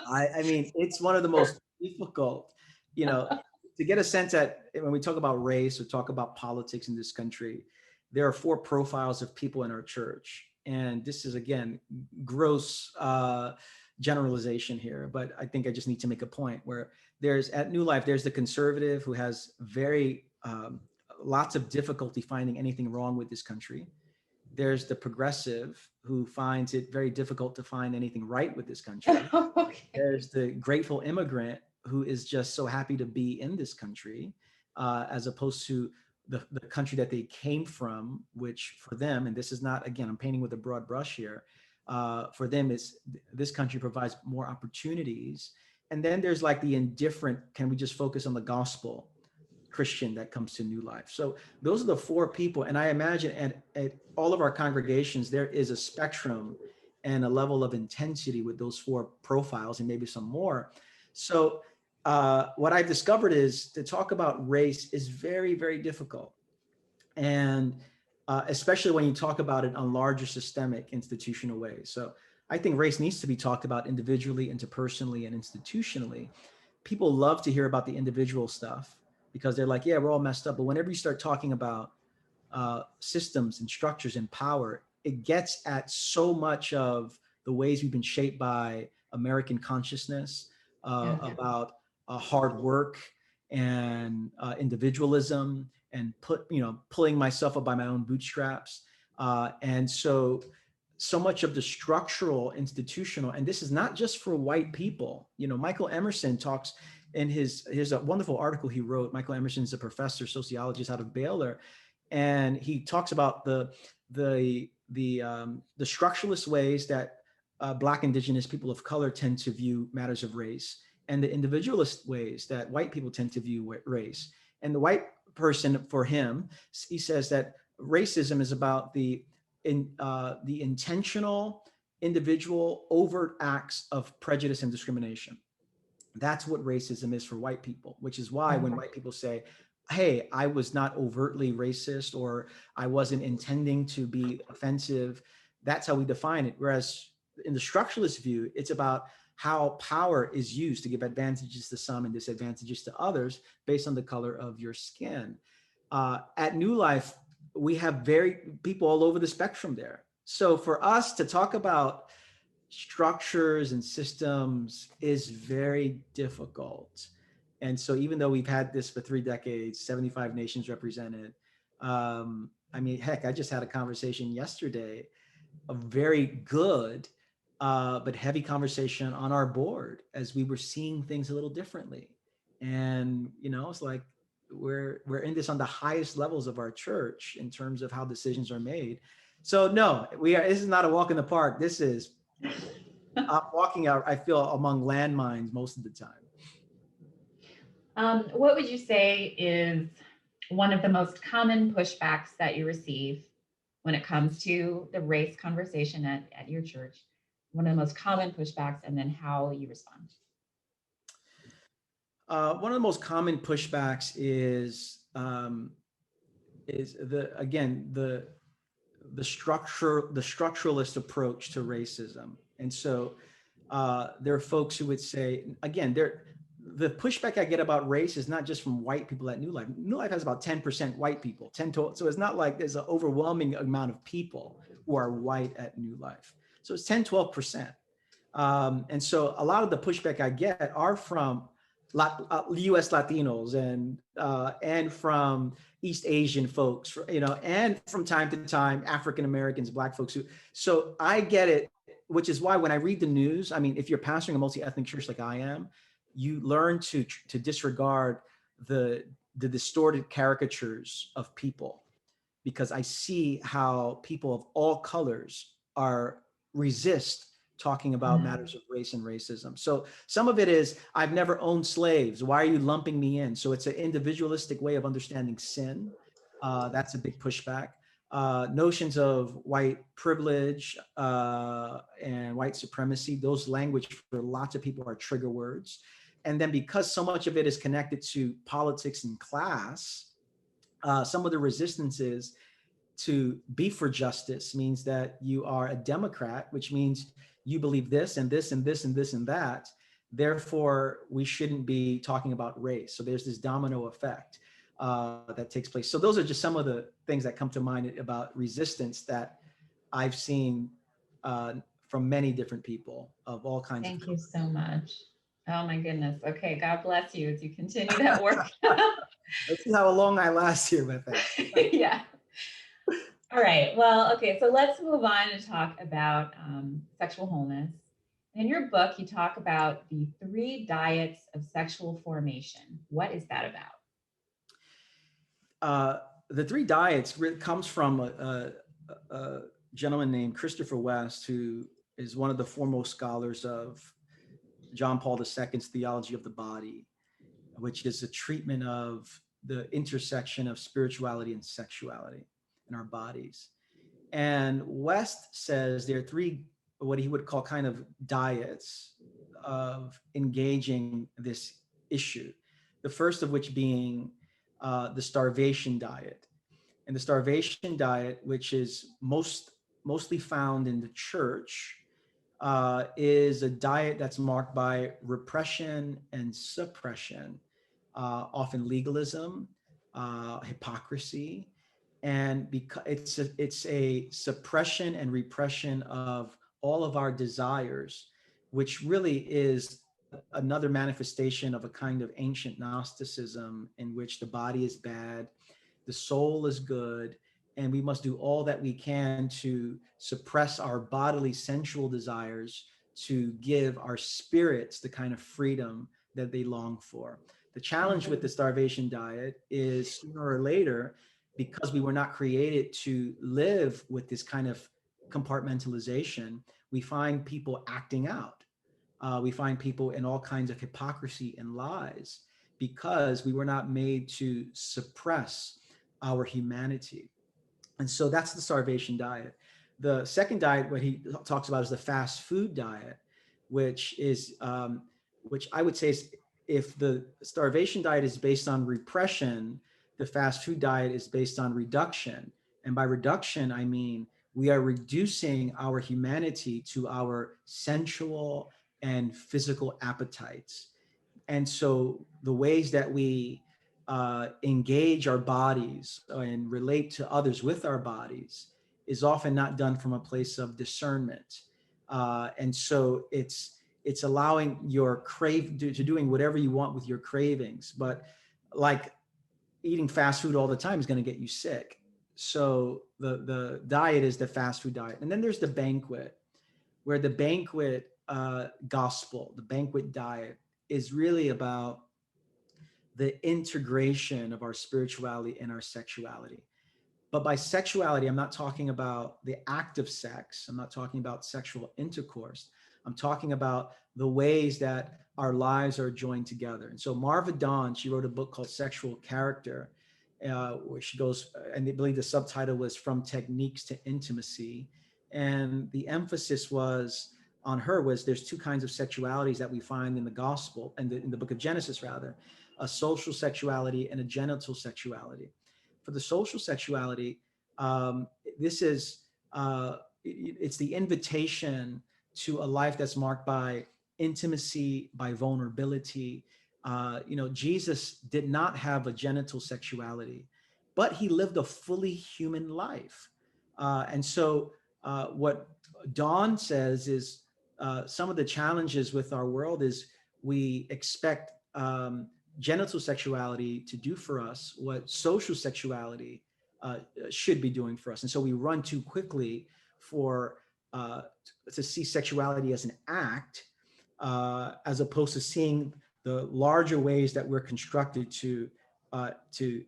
I mean, it's one of the most difficult, to get a sense that when we talk about race or talk about politics in this country, there are 4 profiles of people in our church. And this is, again, gross generalization here, but I think I just need to make a point where at New Life, there's the conservative who has lots of difficulty finding anything wrong with this country. There's the progressive who finds it very difficult to find anything right with this country. Okay. There's the grateful immigrant who is just so happy to be in this country, as opposed to the country that they came from, which for them, and this is not, again, I'm painting with a broad brush here, for them is this country provides more opportunities. And then there's like the indifferent, can we just focus on the gospel Christian that comes to New Life? So those are the four people. And I imagine at all of our congregations, there is a spectrum and a level of intensity with those four profiles and maybe some more. So what I've discovered is to talk about race is very, very difficult. And especially when you talk about it on larger systemic institutional ways. So I think race needs to be talked about individually, interpersonally, and institutionally. People love to hear about the individual stuff because they're like, yeah, we're all messed up. But whenever you start talking about systems and structures and power, it gets at so much of the ways we've been shaped by American consciousness, about hard work and individualism and pulling myself up by my own bootstraps. And so much of the structural, institutional, and this is not just for white people. Michael Emerson talks in here's a wonderful article he wrote. Michael Emerson is a professor, sociologist out of Baylor, and he talks about the structuralist ways that Black, Indigenous, people of color tend to view matters of race, and the individualist ways that white people tend to view race. And the white person, for him, he says that racism is about the intentional, individual, overt acts of prejudice and discrimination. That's what racism is for white people, which is why when white people say, hey, I was not overtly racist or I wasn't intending to be offensive, that's how we define it. Whereas in the structuralist view, it's about how power is used to give advantages to some and disadvantages to others based on the color of your skin. At New Life, we have people all over the spectrum there. So for us to talk about structures and systems is very difficult. And so even though we've had this for 3 decades, 75 nations represented, I mean, heck, I just had a conversation yesterday, a very good but heavy conversation on our board as we were seeing things a little differently. And it's like we're in this on the highest levels of our church in terms of how decisions are made. So no, this is not a walk in the park. This is I'm walking out, I feel, among landmines most of the time. What would you say is one of the most common pushbacks that you receive when it comes to the race conversation at your church? One of the most common pushbacks, and then how you respond? One of the most common pushbacks is the structuralist approach to racism. And so there are folks who would say, again, the pushback I get about race is not just from white people at New Life. New Life has about 10% white people, so it's not like there's an overwhelming amount of people who are white at New Life. So it's 10, 12%. And so a lot of the pushback I get are from U.S. Latinos and from East Asian folks, and from time to time African Americans, Black folks so I get it, which is why when I read the news, I mean, if you're pastoring a multi-ethnic church like I am, you learn to disregard the distorted caricatures of people, because I see how people of all colors resist talking about matters of race and racism. So some of it is, I've never owned slaves. Why are you lumping me in? So it's an individualistic way of understanding sin. That's a big pushback. Notions of white privilege and white supremacy, those language for lots of people are trigger words. And then because so much of it is connected to politics and class, some of the resistances to be for justice means that you are a Democrat, which means you believe this and this and this and this and that. Therefore, we shouldn't be talking about race. So there's this domino effect that takes place. So those are just some of the things that come to mind about resistance that I've seen from many different people of all kinds. Thank you so much. Oh my goodness. Okay, God bless you as you continue that work. Let's see how long I last here with that. Yeah. All right. Well, okay. So let's move on and talk about sexual wholeness. In your book, you talk about the 3 diets of sexual formation. What is that about? the three diets comes from a gentleman named Christopher West, who is one of the foremost scholars of John Paul II's theology of the body, which is a treatment of the intersection of spirituality and sexuality in our bodies. And West says there are three, what he would call kind of diets of engaging this issue. The first of which being the starvation diet. And the starvation diet, which is mostly found in the church, is a diet that's marked by repression and suppression, often legalism, hypocrisy, and because it's a suppression and repression of all of our desires, which really is another manifestation of a kind of ancient Gnosticism in which the body is bad, the soul is good, and we must do all that we can to suppress our bodily sensual desires to give our spirits the kind of freedom that they long for. The challenge with the starvation diet is sooner or later, because we were not created to live with this kind of compartmentalization, we find people acting out. We find people in all kinds of hypocrisy and lies because we were not made to suppress our humanity. And so that's the starvation diet. The second diet, what he talks about, is the fast food diet, which is, which I would say is, if the starvation diet is based on repression, the fast food diet is based on reduction. And by reduction, I mean we are reducing our humanity to our sensual and physical appetites. And so the ways that we engage our bodies and relate to others with our bodies is often not done from a place of discernment. And so it's allowing your to doing whatever you want with your cravings, but like eating fast food all the time is going to get you sick. So the diet is the fast food diet. And then there's the banquet, where the banquet gospel, the banquet diet, is really about the integration of our spirituality and our sexuality. But by sexuality, I'm not talking about the act of sex. I'm not talking about sexual intercourse. I'm talking about the ways that our lives are joined together. And so Marva Dawn, she wrote a book called Sexual Character, where she goes, and I believe the subtitle was From Techniques to Intimacy. And the emphasis was on her was there's two kinds of sexualities that we find in the gospel, and in the book of Genesis rather, a social sexuality and a genital sexuality. For the social sexuality, this is, it's the invitation to a life that's marked by intimacy, by vulnerability. Jesus did not have a genital sexuality, but he lived a fully human life. And so what Dawn says is some of the challenges with our world is we expect genital sexuality to do for us what social sexuality should be doing for us. And so we run too quickly to see sexuality as an act, as opposed to seeing the larger ways that we're constructed to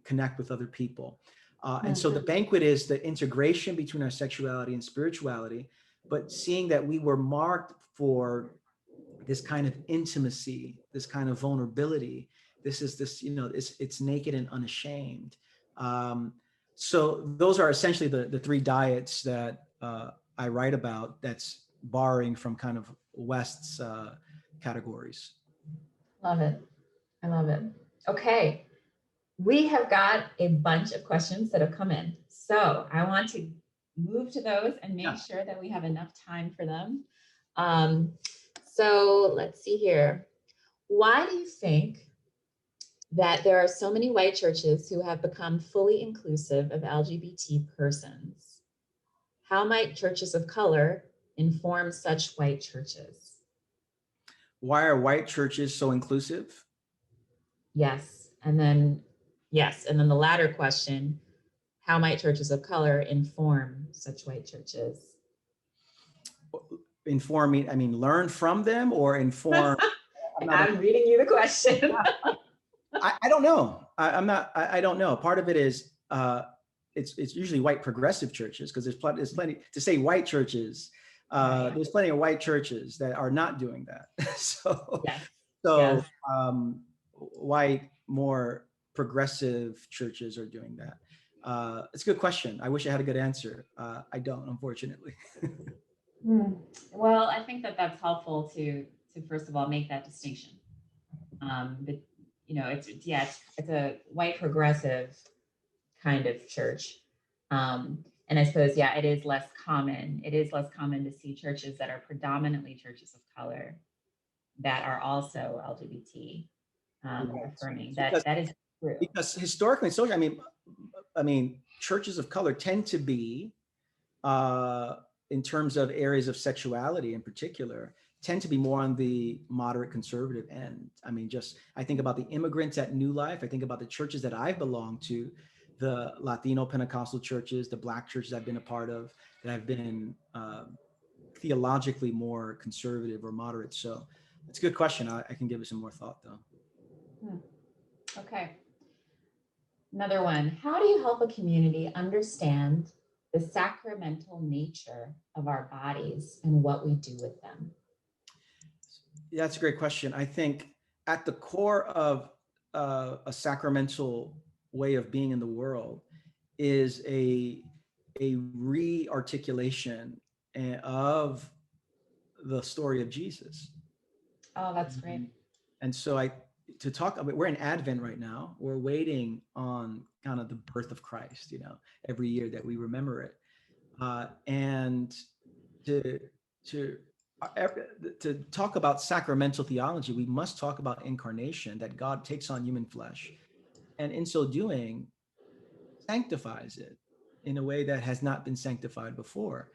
connect with other people. And so the banquet is the integration between our sexuality and spirituality, but seeing that we were marked for this kind of intimacy, this kind of vulnerability. This is this, it's naked and unashamed. So those are essentially the three diets that I write about, that's borrowing from kind of West's categories. Love it. I love it. Okay. We have got a bunch of questions that have come in. So I want to move to those and make sure that we have enough time for them. So let's see here. Why do you think that there are so many white churches who have become fully inclusive of LGBT persons? How might churches of color inform such white churches? Why are white churches so inclusive? Yes. And then the latter question, how might churches of color inform such white churches? Inform, I mean, learn from them or inform? I'm reading you the question. I don't know. I don't know. Part of it is it's usually white progressive churches, because there's plenty to say white churches. Right. There's plenty of white churches that are not doing that. so Yes. so Yes. white, more progressive churches are doing that. It's a good question. I wish I had a good answer. I don't, unfortunately. Hmm. Well, I think that that's helpful to first of all make that distinction. But it's a white progressive kind of church. And I suppose, yeah, it is less common. It is less common to see churches that are predominantly churches of color that are also LGBT Right. affirming. Because That is true. historically, social, I mean, churches of color tend to be, uh, in terms of areas of sexuality in particular, tend to be more on the moderate conservative end. I mean, I think about the immigrants at New Life. I think about the churches that I've belonged to, the Latino Pentecostal churches, the Black churches I've been a part of, that have been theologically more conservative or moderate. So it's a good question. I can give it some more thought, though. Okay. Another one. How do you help a community understand the sacramental nature of our bodies and what we do with them? Yeah, that's a great question. I think at the core of a sacramental way of being in the world is a re-articulation of the story of Jesus. Oh, that's great. And so to talk about, we're in Advent right now. We're waiting on kind of the birth of Christ, every year that we remember it. And to to to talk about sacramental theology, we must talk about incarnation, that God takes on human flesh, and in so doing, sanctifies it in a way that has not been sanctified before.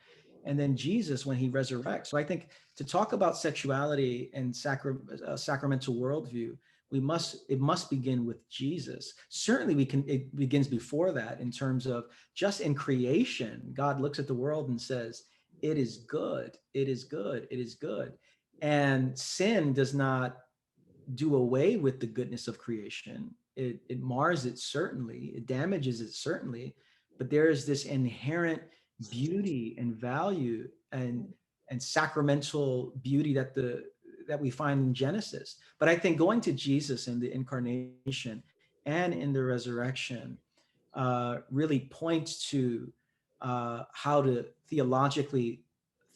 And then Jesus, when he resurrects. So I think to talk about sexuality and sacramental worldview, it must begin with Jesus. Certainly it begins before that, in terms of just in creation, God looks at the world and says, it is good, it is good, it is good. And sin does not do away with the goodness of creation. It mars it, certainly, it damages it, certainly, but there is this inherent beauty and value and sacramental beauty that we find in Genesis. But I think going to Jesus in the incarnation and in the resurrection really points to how to theologically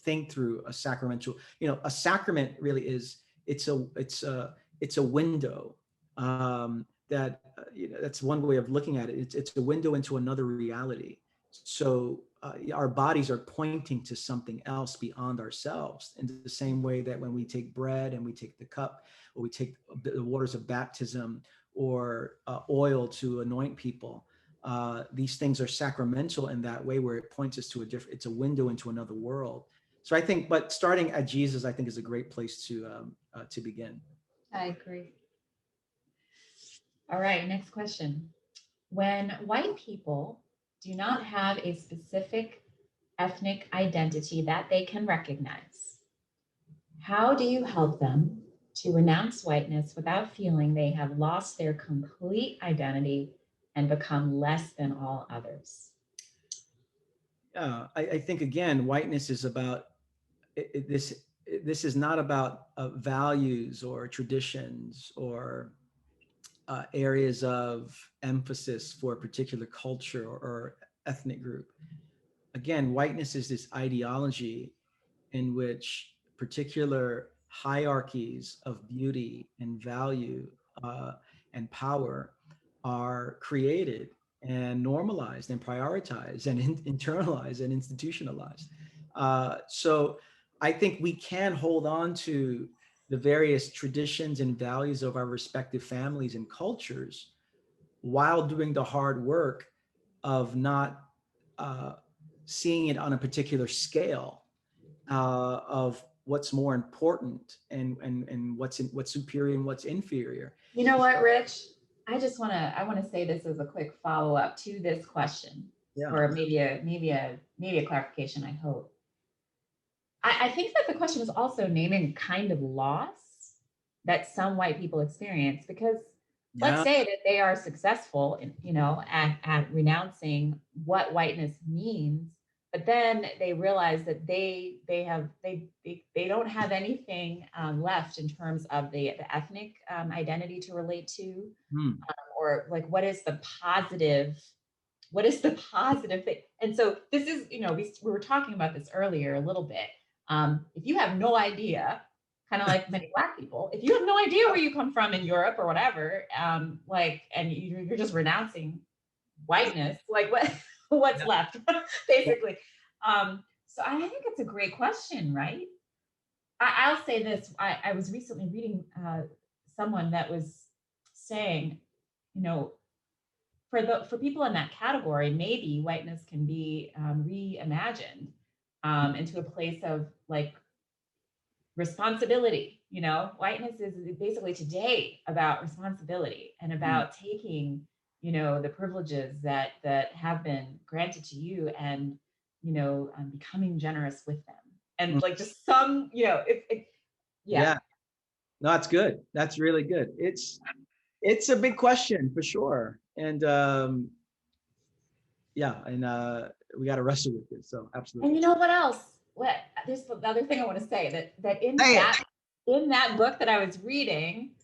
think through a sacramental. A sacrament really is, it's a window, that that's one way of looking at it. It's a window into another reality. So our bodies are pointing to something else beyond ourselves, in the same way that when we take bread and we take the cup, or we take the waters of baptism, or oil to anoint people, these things are sacramental in that way, where it points us to it's a window into another world. So I think, but starting at Jesus, I think, is a great place to begin. I agree. All right, next question. When white people do not have a specific ethnic identity that they can recognize, how do you help them to renounce whiteness without feeling they have lost their complete identity and become less than all others? I think, again, whiteness is about this. This is not about values or traditions or areas of emphasis for a particular culture or ethnic group. Again, whiteness is this ideology in which particular hierarchies of beauty and value uh, and power are created and normalized and prioritized and internalized and institutionalized. So I think we can hold on to the various traditions and values of our respective families and cultures, while doing the hard work of not uh, seeing it on a particular scale, of what's more important, and what's superior and what's inferior. You know what, Rich? I want to say this as a quick follow up to this question, Yeah. or maybe a clarification, I hope. I think that the question is also naming kind of loss that some white people experience, because let's Yeah. say that they are successful in, at renouncing what whiteness means, but then they realize that they don't have anything left in terms of the ethnic identity to relate to, Mm. or like what is the positive thing. And so this is, we were talking about this earlier a little bit. If you have no idea, kind of like many Black people, if you have no idea where you come from in Europe or whatever, and you're just renouncing whiteness, like what's Yeah. left, basically. So I think it's a great question, right? I'll say this. I was recently reading someone that was saying, you know, for people in that category, maybe whiteness can be reimagined into a place of like responsibility. Whiteness is basically today about responsibility and Mm. about taking, the privileges that have been granted to you, and becoming generous with them, and Mm. like just some, yeah. Yeah. No, that's good. That's really good. It's a big question for sure. And yeah, and we got to wrestle with it. So And absolutely. you know what else? What There's the other thing I want to say, that Say it. in that book that I was reading,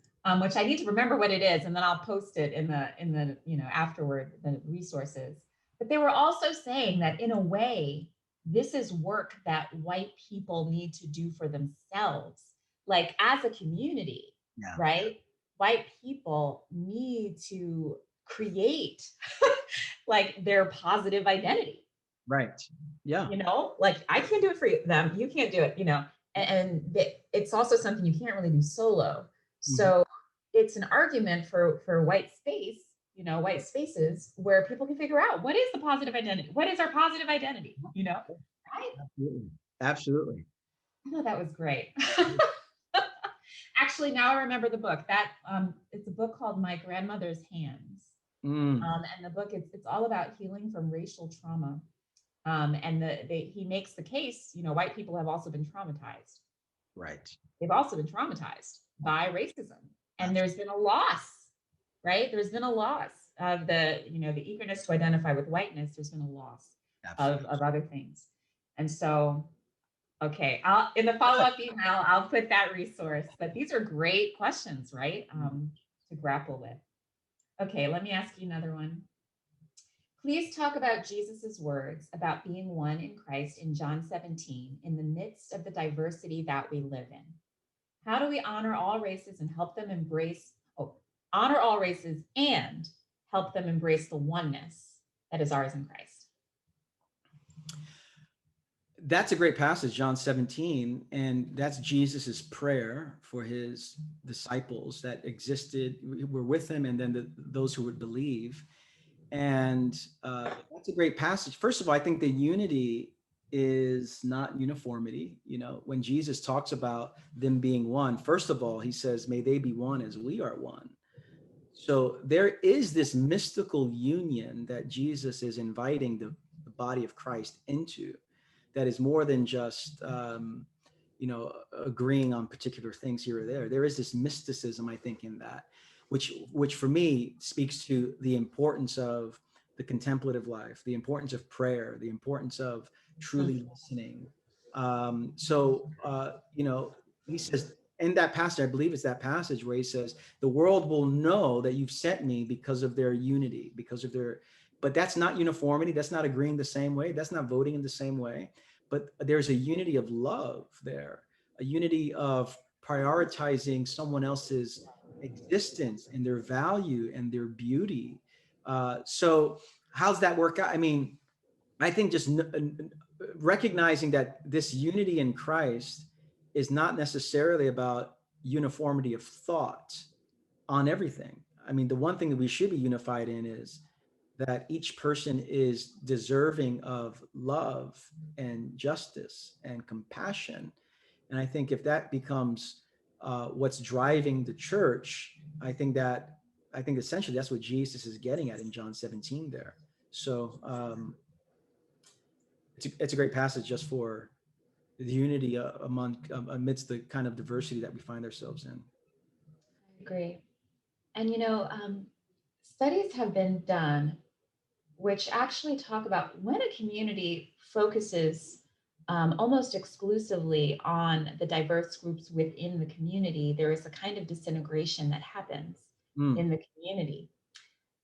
which I need to remember what it is, and then I'll post it in the afterward, the resources. But they were also saying that in a way, this is work that white people need to do for themselves, like as a community, Yeah. right? White people need to create like their positive identity, Right. Yeah. like I can't do it for them, you can't do it, it's also something you can't really do solo. Mhm. So it's an argument for white space, white spaces where people can figure out what is the positive identity, what is our positive identity, right? Absolutely. Absolutely. I thought that was great. Actually, now I remember the book that it's a book called My Grandmother's Hands. Mm. And the book, it's all about healing from racial trauma. And he makes the case, white people have also been traumatized. Right. They've also been traumatized by racism. And there's been a loss, right? There's been a loss of the eagerness to identify with whiteness. There's been a loss Absolutely. of other things. And so, okay, in the Good. follow-up email, I'll put that resource. But these are great questions, right? To grapple with. Okay, let me ask you another one. Please talk about Jesus' words about being one in Christ in John 17 in the midst of the diversity that we live in. How do we honor all races and help them honor all races and help them embrace the oneness that is ours in Christ? That's a great passage, John 17, and that's Jesus's prayer for his disciples that existed, were with him, and then those who would believe. And that's a great passage. First of all, I think the unity is not uniformity. When Jesus talks about them being one, first of all, he says, may they be one as we are one. So there is this mystical union that Jesus is inviting the body of Christ into, that is more than just agreeing on particular things here or there. There is this mysticism, I think, in that, which for me speaks to the importance of the contemplative life, the importance of prayer, the importance of truly listening. He says in that passage, I believe it's that passage where he says, the world will know that you've sent me because of their unity, but that's not uniformity. That's not agreeing the same way. That's not voting in the same way. But there's a unity of love there, a unity of prioritizing someone else's existence and their value and their beauty. So how's that work out? I mean, I think just recognizing that this unity in Christ is not necessarily about uniformity of thought on everything. I mean, the one thing that we should be unified in is that each person is deserving of love and justice and compassion. And I think if that becomes what's driving the church, I think essentially that's what Jesus is getting at in John 17 there. So it's a great passage just for the unity amidst the kind of diversity that we find ourselves in. I agree. And, studies have been done which actually talk about when a community focuses almost exclusively on the diverse groups within the community, there is a kind of disintegration that happens Mm, in the community.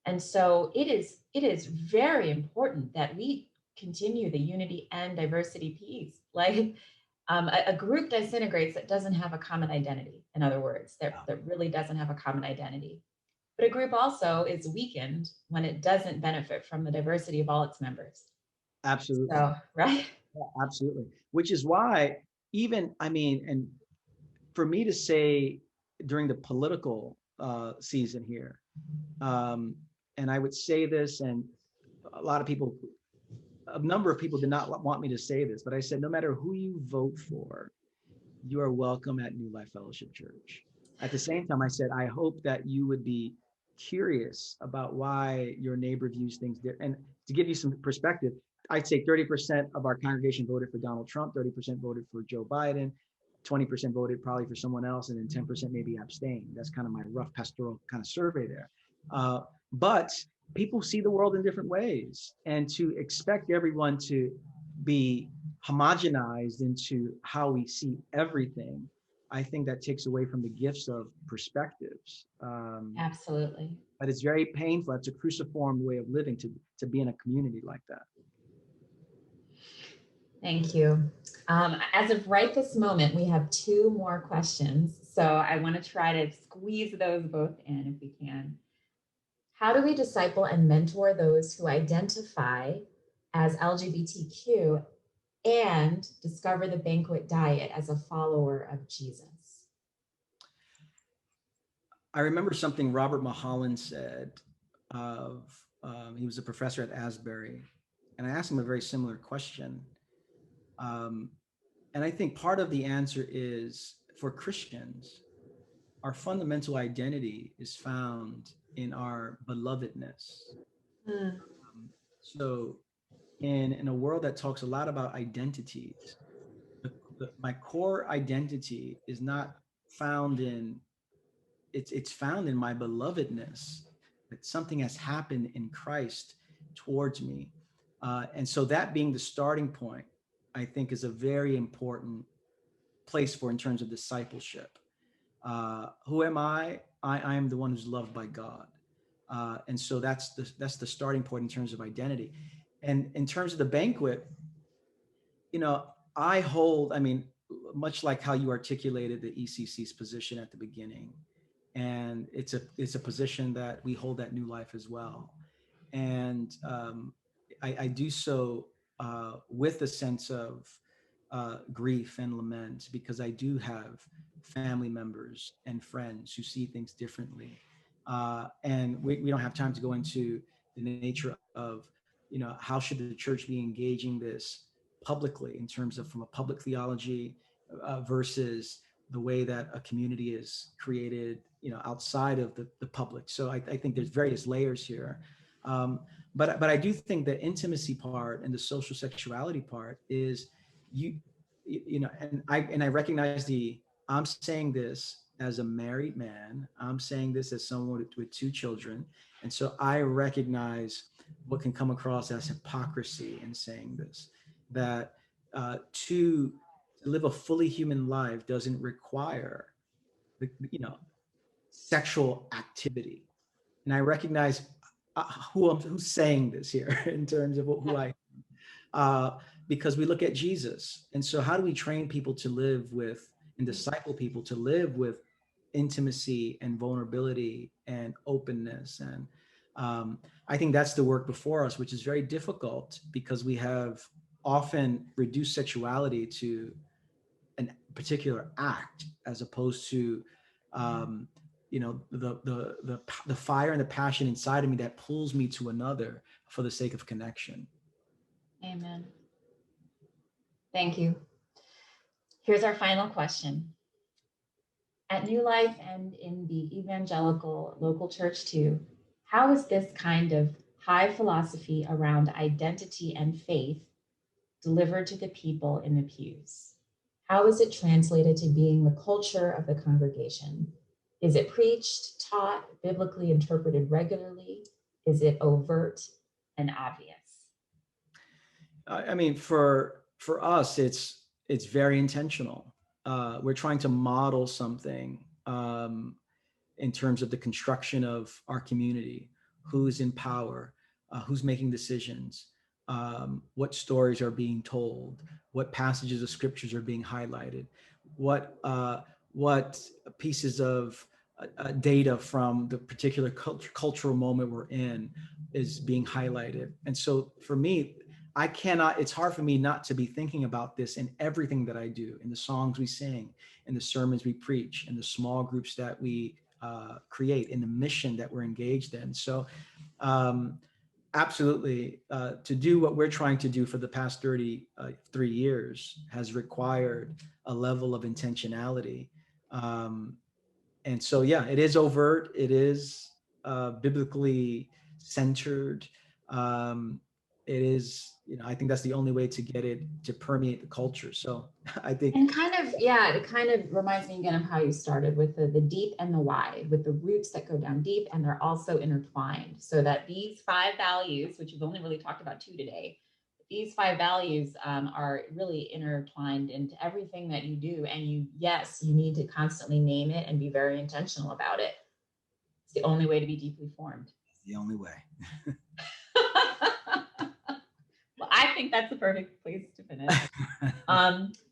And so it is very important that we continue the unity and diversity piece. Like a group disintegrates that doesn't have a common identity. In other words, that really doesn't have a common identity. But a group also is weakened when it doesn't benefit from the diversity of all its members. absolutely. So, right? Yeah, absolutely. Which is why even, I mean, and for me to say during the political season here, um, and I would say this, and a lot of people, a number of people did not want me to say this, but I said, no matter who you vote for, you are welcome at New Life Fellowship Church. At the same time, I said, I hope that you would be curious about why your neighbor views things different. And to give you some perspective, I'd say 30% of our congregation voted for Donald Trump, 30% voted for Joe Biden, 20% voted probably for someone else, and then 10% maybe abstained. That's kind of my rough pastoral kind of survey there. But people see the world in different ways, and to expect everyone to be homogenized into how we see everything, I think that takes away from the gifts of perspectives. Absolutely. But it's very painful. It's a cruciform way of living to be in a community like that. Thank you. As of right this moment, we have two more questions. So I want to try to squeeze those both in if we can. How do we disciple and mentor those who identify as LGBTQ and discover the Banquet diet as a follower of Jesus? I remember something Robert Mulholland said of, he was a professor at Asbury, and I asked him a very similar question. Um, and I think part of the answer is for Christians, our fundamental identity is found in our belovedness. Mm, So in a world that talks a lot about identities, my core identity is not found in, it's found in my belovedness, that something has happened in Christ towards me. And so that being the starting point, I think is a very important place for in terms of discipleship. Who am I? I am the one who's loved by God. And so that's the starting point in terms of identity. And in terms of the banquet, I hold, I mean, much like how you articulated the ECC's position at the beginning, and it's a position that we hold at New Life as well. And I do so with a sense of grief and lament, because I do have family members and friends who see things differently. And we don't have time to go into the nature of, how should the church be engaging this publicly in terms of from a public theology versus the way that a community is created, outside of the public. So I think there's various layers here. Um, but I do think the intimacy part and the social sexuality part is and I recognize I'm saying this as a married man. I'm saying this as someone with two children. And so I recognize what can come across as hypocrisy in saying this, that to live a fully human life doesn't require, sexual activity. And I recognize who's saying this here in terms of who I because we look at Jesus. And so how do we train people to live with and disciple people to live with intimacy and vulnerability and openness? And I think that's the work before us, which is very difficult because we have often reduced sexuality to a particular act as opposed to the fire and the passion inside of me that pulls me to another for the sake of connection. amen. Thank you. Here's our final question. At New Life and in the evangelical local church too, how is this kind of high philosophy around identity and faith delivered to the people in the pews? How is it translated to being the culture of the congregation? Is it preached, taught, biblically interpreted regularly? Is it overt and obvious? I mean, for us, it's very intentional. We're trying to model something in terms of the construction of our community, who's in power, who's making decisions, what stories are being told, what passages of scriptures are being highlighted, what pieces of data from the particular cultural moment we're in is being highlighted. And so for me, it's hard for me not to be thinking about this in everything that I do, in the songs we sing, in the sermons we preach, in the small groups that we create, in the mission that we're engaged in. So absolutely, to do what we're trying to do for the past 33 years has required a level of intentionality. And so, yeah, it is overt. It is biblically centered. It is, I think that's the only way to get it to permeate the culture. So I think, And kind of, yeah, it kind of reminds me again of how you started with the deep and the wide, with the roots that go down deep, and they're also intertwined. So that these 5 values, which you've only really talked about 2 today, these 5 values are really intertwined into everything that you do. And yes, you need to constantly name it and be very intentional about it. It's the only way to be deeply formed. it's the only way. Well, I think that's the perfect place to finish.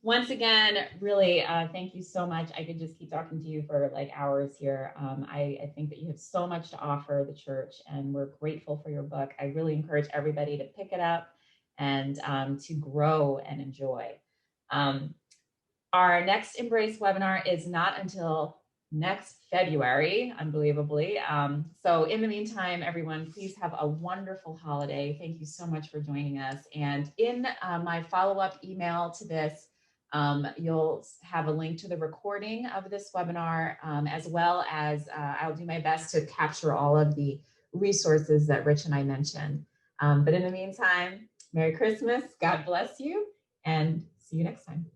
Once again, really, thank you so much. I could just keep talking to you for like hours here. I think that you have so much to offer the church, and we're grateful for your book. I really encourage everybody to pick it up and to grow and enjoy. Our next Embrace webinar is not until next February, unbelievably. So in the meantime, everyone, please have a wonderful holiday. Thank you so much for joining us. And in my follow-up email to this, you'll have a link to the recording of this webinar, as well as I'll do my best to capture all of the resources that Rich and I mentioned. But in the meantime, Merry Christmas, God bless you, and see you next time.